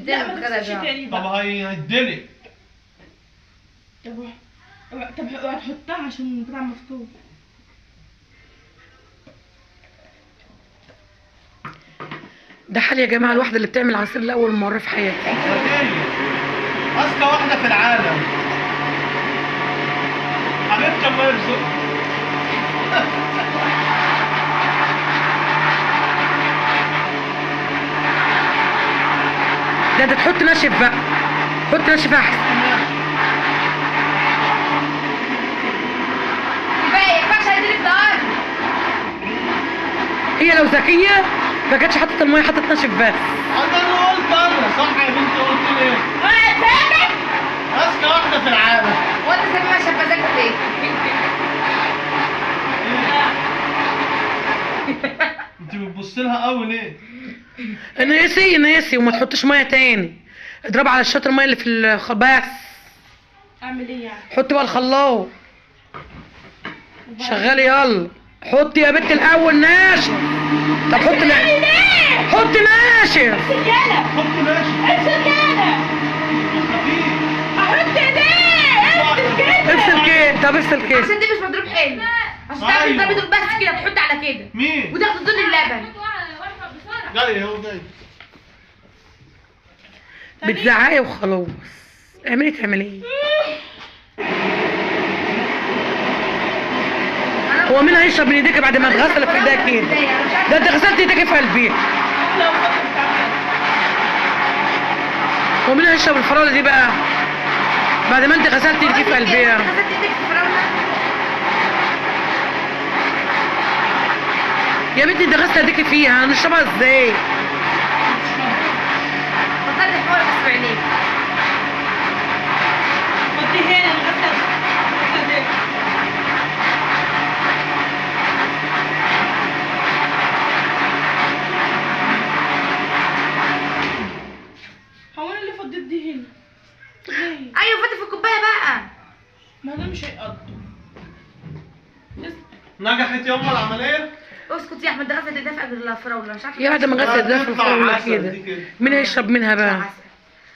لا ما تغسلش تاني طب بقى. هيدلق. طب هتحطها عشان البتاع مفتوح. ده حال يا جماعه الواحده اللي بتعمل عصير لاول مره في حياتها. اذكى واحده في العالم حبيبتي الله يرزقك. ده انت تحط ناشف بقى، حط ناشف احسن. كفايه ينفعش هيديلك في الارض. هي لو ذكيه ما كانتش حطت الميه، حطت ناشف بس. انا قلت انا صح يا بنتي، قلت ليه؟ وانا سامع. اذكى واحده في العالم. وانت سامع عشان بذاكر ايه؟ انت بتبص لها قوي ليه؟ ناسي وما تحطش ميه تاني. اضرب على الشاطر الميه اللي في بس. اعمل ايه يعني؟ حط بقى الخلاط. شغالي يلا. حط يا بنت الاول ناشف. طب حط ناشف. حط ناشف. رجاله حط ناشف. امسك كده. خفيف. احط ايديه امسك كده. افصل كده. طب افصل كده. عشان دي مش مضروب حلو. عشان تعمل أيوة. الضرب بس كده تحط على كده. مين؟ وتاخد دول اللبن. جاي اهو جاي. بتزعقي وخلاص. تعملي ايه؟ هو مين هيشرب من ايديك بعد ما اتغسل في ايديك كده؟ ده انت غسلت ايديك في قلبي. هو مين هيشرب الفراوله دي بقى؟ بعد ما انت غسلت ايديك في قلبي. غسلت ايدك في الفراوله. يا بنتي انت غسلت ايديك فيها، هنشربها ازاي؟ بطلت حوار بس بعينيك. حطي هنا الغسل. هو انا اللي فضيت دي هنا. ليه؟ ايوه فاتت في الكوبايه بقى. ما ده مش هيقضوا. نجحت يما العمليه؟ اسكت يا احمد، ده غسلت ايديها في قلب الفراوله مش عارفه. يا بعد ما غسلت ايديها في الفراوله كده، مين هيشرب منها بقى؟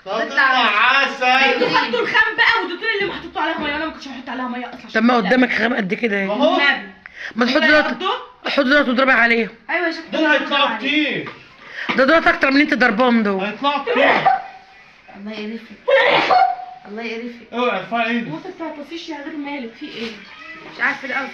تطلع عسل. انتوا خدتوا الخام بقى واديتوا لي اللي ما حطيتوا عليها ميه، وانا ما كنتش هحط عليها ميه اصلا. طب ما قدامك خام قد كده اهي. اهو ما تحط دلوقتي، حط دلوقتي واضربي عليهم. ايوه يا شيخ. دول هيطلعوا كتير. ده دلوقتي اكتر من اللي انت ضربهم دول. هيطلعوا كتير. الله يقرفك. الله يقرفك. اوعي ارفعي ايدك. وانت بتعطسيش يا غير مالك في ايه؟ مش عارفه الاول.